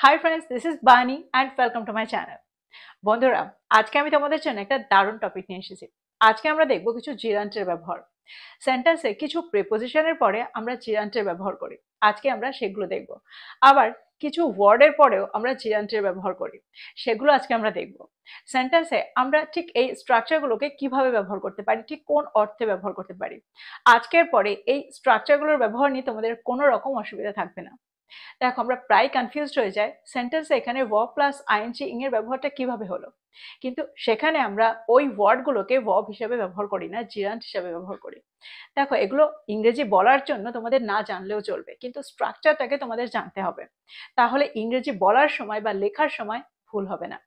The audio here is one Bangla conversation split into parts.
হাই ফ্রেন্ডস, দিস ইজ বানি and welcome to my channel. বন্ধুরা, আজকে আমি তোমাদের জন্য একটা দারুণ টপিক নিয়ে এসেছি। আজকে আমরা দেখব কিছু জিরান্টের ব্যবহার। সেন্টেন্সে কিছু প্রিপোজিশনের পরে আমরা জিরান্টের ব্যবহার করি। আজকে আমরা সেগুলো দেখব। আবার কিছু ওয়ার্ডের পরেও আমরা জিরান্টের ব্যবহার করি, সেগুলো আজকে আমরা দেখব। সেন্টেন্সে আমরা ঠিক এই স্ট্রাকচারগুলোকে কিভাবে ব্যবহার করতে পারি, ঠিক কোন অর্থে ব্যবহার করতে পারি। আজকের পরে এই স্ট্রাকচারগুলোর ব্যবহার নিয়ে তোমাদের কোনো রকম অসুবিধা থাকবে না। দেখো, আমরা প্রায় কনফিউজড হয়ে যাই সেন্টেন্সে এখানে ভার্ব প্লাস আইএনজি ইং এর ব্যবহারটা কিভাবে হলো, কিন্তু সেখানে আমরা ওই ওয়ার্ডগুলোকে ভার্ব হিসেবে ব্যবহার করি না, জিরান্ট হিসেবে ব্যবহার করি। দেখো, এগুলো ইংরেজি বলার জন্য তোমাদের না জানলেও চলবে, কিন্তু স্ট্রাকচারটাকে তোমাদের জানতে হবে, তাহলে ইংরেজি বলার সময় বা লেখার সময় ভুল হবে না।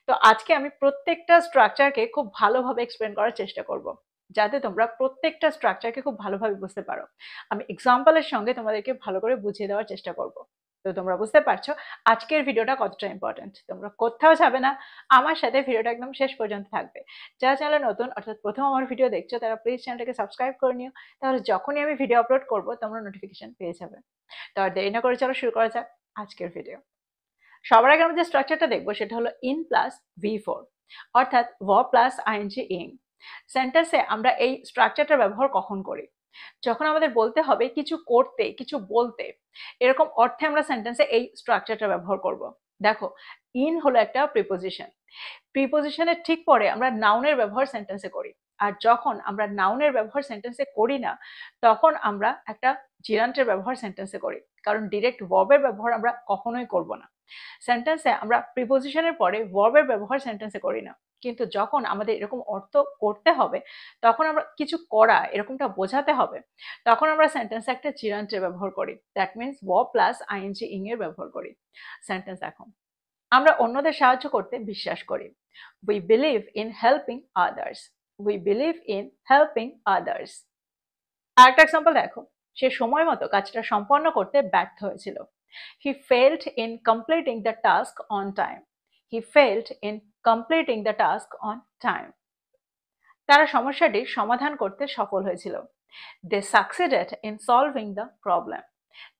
তো আজকে আমি প্রত্যেকটা স্ট্রাকচারকে খুব ভালোভাবে এক্সপ্লেন করার চেষ্টা করব, যাতে তোমরা প্রত্যেকটা স্ট্রাকচারকে খুব ভালোভাবে বুঝতে পারো। আমি এক্সাম্পলের সঙ্গে তোমাদেরকে ভালো করে বুঝিয়ে দেওয়ার চেষ্টা করব। তো তোমরা বুঝতে পারছো আজকের ভিডিওটা কতটা ইম্পর্টেন্ট। তোমরা কোথাও যাবে না, আমার সাথে ভিডিওটা একদম শেষ পর্যন্ত থাকবে। যারা চ্যানেলে নতুন, অর্থাৎ প্রথম আমার ভিডিও দেখছো, তারা প্লিজ চ্যানেলটাকে সাবস্ক্রাইব করে নিও, তাহলে যখনই আমি ভিডিও আপলোড করবো তোমরা নোটিফিকেশন পেয়ে যাবে। তো আর দেরি না করে চলো শুরু করা যাক আজকের ভিডিও। সবার আগে আমরা যে স্ট্রাকচারটা দেখবো সেটা হলো ইন প্লাস V4, অর্থাৎ ভার্ব প্লাস আইএনজি ইং। সেন্টেন্সে আমরা এই স্ট্রাকচারটা ব্যবহার কখন করি? যখন আমাদের বলতে হবে কিছু করতে, কিছু বলতে, এরকম অর্থে আমরা সেন্টেন্সে এই স্ট্রাকচারটা ব্যবহার করব। দেখো, ইন হলো একটা প্রিপোজিশন। প্রিপোজিশনের ঠিক পরে আমরা নাউনের ব্যবহার সেন্টেন্সে করি। আর যখন আমরা নাউনের ব্যবহার সেন্টেন্সে করি না, তখন আমরা একটা জিরান্টের ব্যবহার সেন্টেন্সে করি, কারণ ডিরেক্ট ভার্বের ব্যবহার আমরা কখনোই করব না। সেন্টেন্সে আমরা প্রিপোজিশনের পরে ভার্বের ব্যবহার সেন্টেন্সে করি না, কিন্তু যখন আমাদের এরকম অর্থ করতে হবে, তখন আমরা কিছু করা এরকমটা বোঝাতে হবে, তখন আমরা সেন্টেন্সে একটা জিরান্টের ব্যবহার করি। That means verb plus ING ing এর ব্যবহার করি। সেন্টেন্স এখন, আমরা অন্যদের সাহায্য করতে বিশ্বাস করি। We believe in helping others. We believe in helping others. আরেকটা এক্সাম্পল দেখো, সে সময় মতো কাজটা সম্পন্ন করতে ব্যর্থ হয়েছিল। He failed in completing the task on time. He failed in completing the task on time. তারা সমস্যাটির সমাধান করতে সফল হয়েছিল। They succeeded in solving the problem.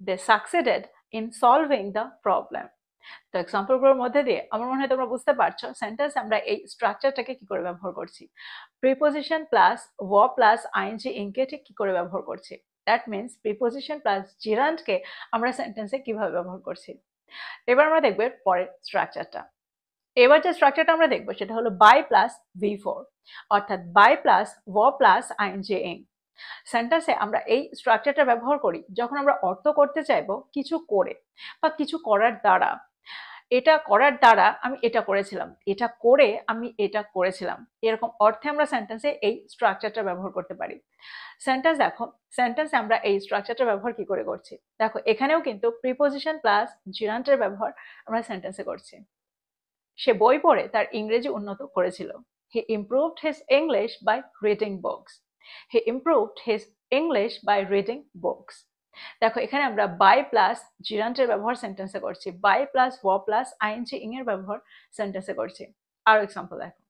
They succeeded in solving the problem. তো এক্সাম্পলগুলোর মধ্যে দিয়ে আমার মনে হয় তোমরা বুঝতে পারছো সেন্টেন্স আমরা এই স্ট্রাকচারটাকে কি করে ব্যবহার করছি। Preposition plus verb plus ING ইংকে ঠিক কি করে ব্যবহার করছি। দ্যাট মিনস প্রিপোজিশন প্লাস জিরান্টকে আমরা সেন্টেন্সে কিভাবে ব্যবহার করছি। এবার আমরা দেখব পরের স্ট্রাকচারটা। এবার যে স্ট্রাকচারটা আমরা দেখবো সেটা হলো বাই প্লাস V4, অর্থাৎ by plus verb plus ING ing. সেন্টেন্সে আমরা এই স্ট্রাকচারটা ব্যবহার করি যখন আমরা অর্থ করতে চাইবো কিছু করে বা কিছু করার দ্বারা। এটা করার দ্বারা আমি এটা করেছিলাম, এটা করে আমি এটা করেছিলাম, এরকম অর্থে আমরা সেন্টেন্সে এই স্ট্রাকচারটা ব্যবহার করতে পারি। সেন্টেন্স দেখো, সেন্টেন্সে আমরা এই স্ট্রাকচারটা ব্যবহার কি করে করছি। দেখো, এখানেও কিন্তু প্রিপোজিশন প্লাস জিরান্টের ব্যবহার আমরা সেন্টেন্সে করছি। সে বই পড়ে তার ইংরেজি উন্নত করেছিল। He improved his English by reading books. He improved his English by reading books. দেখো, এখানে আমরা বাই প্লাস জিরান্টের ব্যবহার সেন্টেন্সে করছি, by plus verb plus ING ing এর ব্যবহার সেন্টেন্সে করছি। আরো এক্সাম্পল দেখো,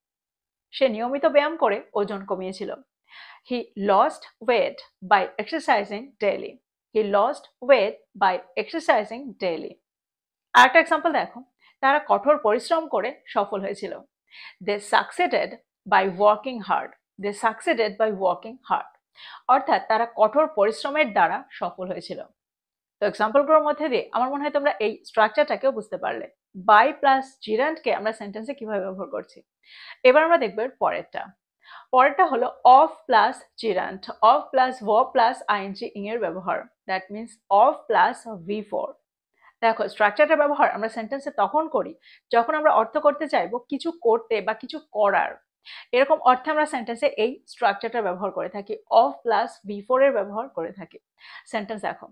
সে নিয়মিত ব্যায়াম করে ওজন কমিয়েছিল। He lost weight by exercising daily. He lost weight by exercising daily. আরেকটা এক্সাম্পল দেখো, তারা কঠোর পরিশ্রম করে সফল হয়েছিল। They succeeded by working hard. They succeeded by working hard. অর্থাৎ তারা কঠোর পরিশ্রমের দ্বারা সফল হয়েছিল। তো এক্সাম্পলগুলোর মধ্যে দিয়ে আমার মনে হয় তোমরা এই স্ট্রাকচারটাকেও বুঝতে পারলে, বাই প্লাস জিরান্টকে আমরা সেন্টেন্সে কিভাবে ব্যবহার করছি। এবার আমরা দেখব পরেরটা। পরেরটা হলো of plus gerund, of plus verb plus ING ing এর ব্যবহার। That means of plus V4। দেখো, স্ট্রাকচারটা ব্যবহার আমরা সেন্টেন্সে তখন করি যখন আমরা অর্থ করতে চাইবো কিছু করতে বা কিছু করার, এরকম অর্থে আমরা সেন্টেন্সে এই স্ট্রাকচারটা ব্যবহার করে থাকি, অফ প্লাস V4 এর ব্যবহার করে থাকি। সেন্টেন্স দেখো,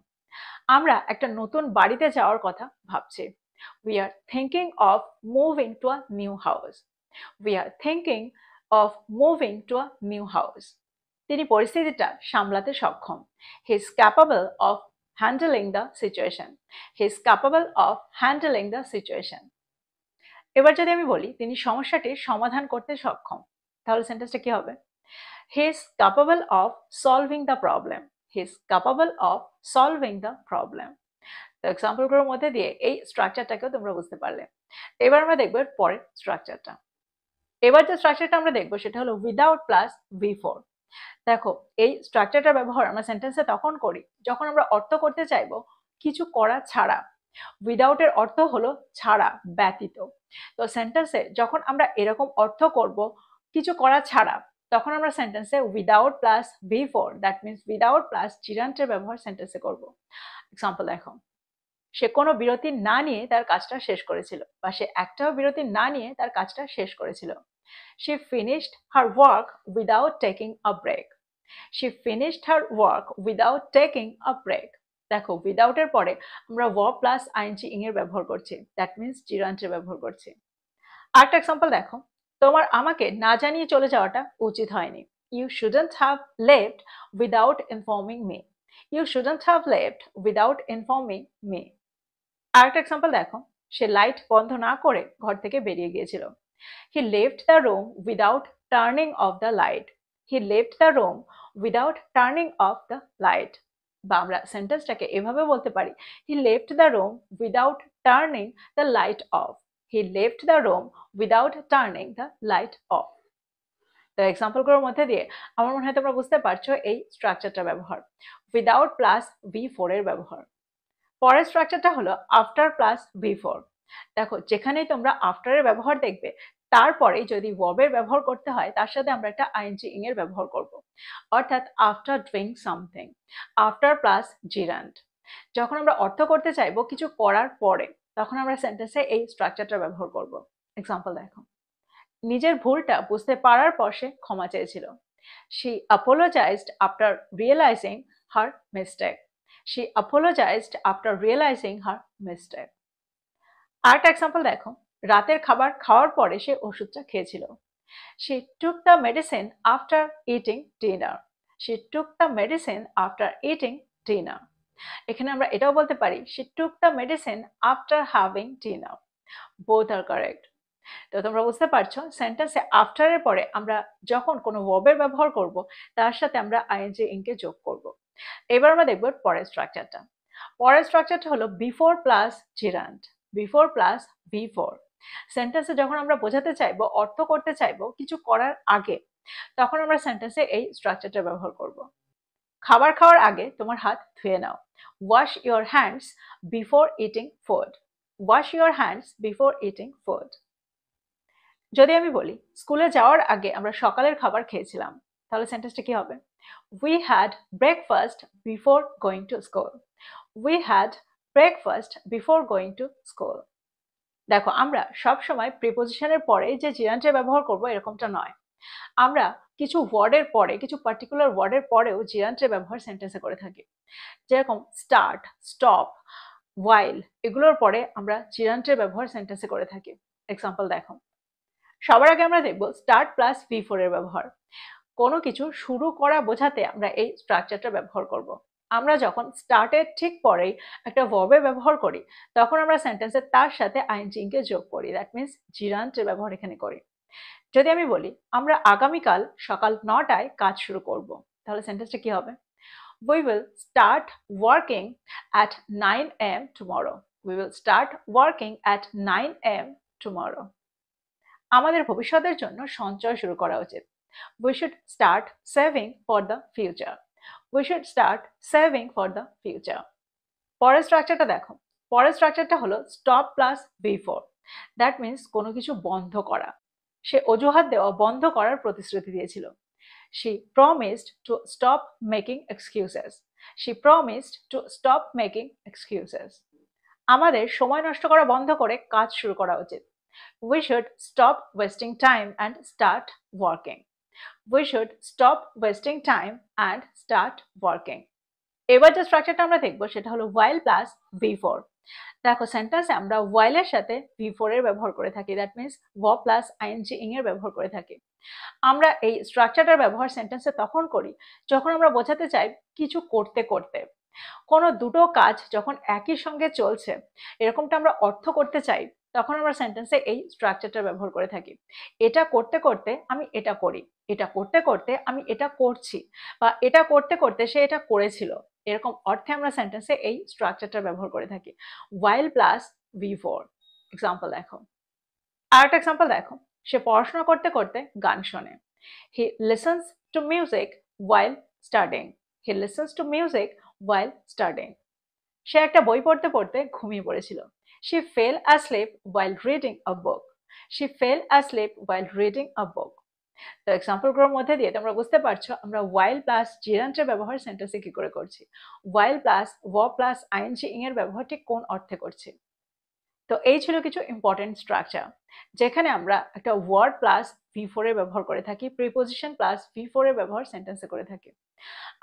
আমরা একটা নতুন বাড়িতে যাওয়ার কথা ভাবছি। We are thinking of moving to a new house. We are thinking of moving to a new house. তিনি পরিস্থিতিটা সামলাতে সক্ষম। He is capable of handling the situation. He is capable of handling the situation. এবার যদি আমি বলি তিনি সমস্যাটির সমাধান করতে সক্ষম, তাহলে সেন্টেন্সটা কি হবে? He is capable of solving the problem. He is capable of solving the problem. তো এক্সাম্পলগুলোর মধ্যে দিয়ে এই স্ট্রাকচারটাকেও তোমরা বুঝতে পারলে। এবার আমরা দেখবো এর পরের স্ট্রাকচারটা। এবার যে স্ট্রাকচারটা আমরা দেখবো সেটা হলো উইদাউট প্লাস V4। দেখো এই স্ট্রাকচারটার ব্যবহার আমরা সেন্টেন্সে তখন করি যখন আমরা অর্থ করতে চাইবো কিছু করা ছাড়া। উইদাউট এর অর্থ হলো ছাড়া, ব্যতীত। তো সেন্টেন্সে যখন আমরা এরকম অর্থ করব কিছু করা ছাড়া, তখন আমরা সেন্টেন্সে without plus V4 that means without plus জিরান্টের ব্যবহার সেন্টেন্সে করব। এক্সাম্পল দেখো, সে কোনো বিরতি না নিয়ে তার কাজটা শেষ করেছিল, বা সে একটাও বিরতি না নিয়ে তার কাজটা শেষ করেছিল। She finished her work without taking a break. She finished her work without taking a break. দেখো উইদাউট এর পরে আমরা verb প্লাস আইএনজি ইং এর ব্যবহার করছি, দ্যাট মিনস জিরান্টের ব্যবহার করছি। আরেকটা এক্সাম্পল দেখো, তোমার আমাকে না জানিয়ে চলে যাওয়াটা উচিত হয়নি। You shouldn't have left without informing me. You shouldn't have left without informing me. আরেকটা এক্সাম্পল দেখো, সে লাইট বন্ধ না করে ঘর থেকে বেরিয়ে গিয়েছিল। He left the room without turning off the light. He left the room without turning off the light. বা আমরা সেন্টেন্সটাকে এভাবে বলতে পারি, He left the room without turning the light off. He left the room without turning the light off. তো এক্সাম্পলগুলোর মধ্যে দিয়ে আমার মনে হয় তোমরা বুঝতে পারছো এই স্ট্রাকচারটা ব্যবহার, উইদাউট প্লাস V4 এর ব্যবহার। পরের স্ট্রাকচারটা হলো আফটার প্লাস V4। দেখো যেখানেই তোমরা আফটার এর ব্যবহার দেখবে তারপরে যদি ভার্বের ব্যবহার করতে হয় তার সাথে আমরা একটা আইএনজি ইং এর ব্যবহার করব, অর্থাৎ after doing something, after plus gerund. যখন আমরা অর্থ করতে চাইবো কিছু করার পরে, তখন আমরা সেন্টেন্সে এই স্ট্রাকচারটা ব্যবহার করব। এক্সাম্পল দেখো, নিজের ভুলটা বুঝতে পারার পর সে ক্ষমা চেয়েছিল। She apologized after realizing her mistake. She apologized after realizing her mistake. আরেকটা এক্সাম্পল দেখো, রাতের খাবার খাওয়ার পরে সে ওষুধটা খেয়েছিল। She took the medicine after eating dinner. She took the medicine after eating dinner. এখানে আমরা এটাও বলতে পারি she took the medicine after having dinner. Both are correct. তো তোমরা বুঝতে পারছো সেন্টেন্সে আফটার এর পরে আমরা যখন কোনো ভার্বের ব্যবহার করব তার সাথে আমরা আইএনজি ইং কে যোগ করব। এবার আমরা দেখব পরের স্ট্রাকচারটা। পরের স্ট্রাকচারটা হলো before plus gerund, before plus V4। সেন্টেন্সে যখন আমরা বোঝাতে চাইবো, অর্থ করতে চাইবো কিছু করার আগে, তখন আমরা সেন্টেন্সে এই স্ট্রাকচারটা ব্যবহার করব। খাবার খাওয়ার আগে তোমার হাত ধুয়ে নাও। Wash your hands before eating food. Wash your hands before eating food. যদি আমি বলি স্কুলে যাওয়ার আগে আমরা সকালের খাবার খেয়েছিলাম, তাহলে সেন্টেন্সটা কি হবে? We had breakfast before going to school. We had breakfast before going to school. দেখো আমরা সব সময় প্রিপোজিশনের পরে যে জিরান্টের ব্যবহার করব এরকমটা নয়। আমরা কিছু ওয়ার্ডের পরে, কিছু পার্টিকুলার ওয়ার্ডের পরেও জিরান্টের ব্যবহার সেন্টেন্সে করে থাকি। যেরকম স্টার্ট, স্টপ, ওয়াইল, এগুলোর পরে আমরা জিরান্টের ব্যবহার সেন্টেন্সে করে থাকি। এক্সাম্পল দেখো, সবার আগে আমরা দেখব স্টার্ট প্লাস V4 এর ব্যবহার। কোনো কিছু শুরু করা বোঝাতে আমরা এই স্ট্রাকচারটা ব্যবহার করব। আমরা যখন স্টার্টের ঠিক পরেই একটা ভার্বের ব্যবহার করি, তখন আমরা সেন্টেন্সে তার সাথে আইএনজি কে যোগ করি, দ্যাট মিনস জিরান্টের ব্যবহার এখানে করি। যদি আমি বলি আমরা আগামীকাল সকাল 9টায় কাজ শুরু করব, তাহলে সেন্টেন্সটা কি হবে? We will start working at 9 a.m. tomorrow. We will start working at 9 a.m. tomorrow. আমাদের ভবিষ্যতের জন্য সঞ্চয় শুরু করা উচিত। We should start saving for the future. We should start saving for the future. পরের স্ট্রাকচারটা দেখো, পরের স্ট্রাকচারটা হলো stop plus V4। That means কোনো কিছু বন্ধ করা। সে অজুহাত দেওয়া বন্ধ করার প্রতিশ্রুতি দিয়েছিল। She promised to stop making excuses. She promised to stop making excuses. আমাদের সময় নষ্ট করা বন্ধ করে কাজ শুরু করা উচিত। We should stop wasting time and start working. We should stop wasting time and start working. এবার যে স্ট্রাকচারটা আমরা দেখবো সেটা হলো while plus V4। দেখো সেন্টেন্সে আমরা while এর সাথে V4 এর ব্যবহার করে থাকি, that means verb plus ing ইং এর ব্যবহার করে থাকি। আমরা এই স্ট্রাকচারটার ব্যবহার সেন্টেন্সে তখন করি যখন আমরা বোঝাতে চাই কিছু করতে করতে। কোনো দুটো কাজ যখন একই সঙ্গে চলছে এরকমটা আমরা অর্থ করতে চাই, তখন আমরা সেন্টেন্সে এই স্ট্রাকচারটা ব্যবহার করে থাকি। এটা করতে করতে আমি এটা করি, এটা করতে করতে আমি এটা করছি, বা এটা করতে করতে সে এটা করেছিল। এরকম অর্থে আমরা সেন্টেন্সে এই স্ট্রাকচারটা ব্যবহার করে থাকি। while plus V4। এক্সাম্পল দেখো, আর একটা এক্সাম্পল দেখো, সে পড়াশোনা করতে করতে গান শোনে। He listens to music while studying। He listens to music while studying। সে একটা বই পড়তে পড়তে ঘুমিয়ে পড়েছিল। She fell asleep while reading a book। She fell asleep while reading a book। তো এক্সাম্পলগুলোর মধ্যে দিয়ে তোমরা বুঝতে পারছো আমরা while প্লাস জিরান্টের ব্যবহার সেন্টেন্সে কি করে করছি, while plus verb plus ing এর ব্যবহার ঠিক কোন অর্থে করছি। তো এই ছিল কিছু ইম্পর্টেন্ট স্ট্রাকচার যেখানে আমরা একটা ওয়ার্ড প্লাস V4 এর ব্যবহার করে থাকি, প্রিপোজিশন প্লাস V4 এর ব্যবহার সেন্টেন্সে করে থাকি।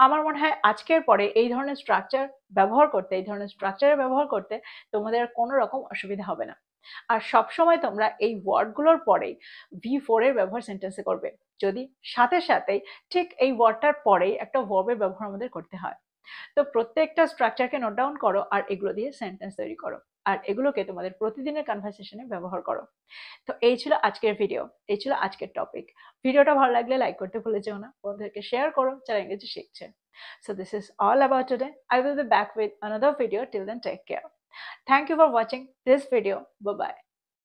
আমার মনে হয় আজকের পরে এই ধরনের স্ট্রাকচার ব্যবহার করতে, এই ধরনের স্ট্রাকচারের ব্যবহার করতে তোমাদের আর কোনো রকম অসুবিধা হবে না। আর সবসময় তোমরা এই ওয়ার্ডগুলোর পরেই V4 এর ব্যবহার সেন্টেন্সে করবে, যদি সাথে সাথেই ঠিক এই ওয়ার্ডটার পরেই একটা ভার্বের ব্যবহার আমাদের করতে হয়। তো প্রত্যেকটা স্ট্রাকচারকে নোট ডাউন করো আর এগুলো দিয়ে সেন্টেন্স তৈরি করো, আর এগুলোকে তোমাদের প্রতিদিনের কনভারসেশনে ব্যবহার করো। তো এই ছিল আজকের ভিডিও, এই ছিল আজকের টপিক। ভিডিওটা ভালো লাগলে লাইক করতে ভুলে যেও না, বন্ধুদেরকে শেয়ার করো যারা ইংরেজি শিখছে। So this is all about today. I will be back with another video. Till then, take care. Thank you for watching this video. Bye bye.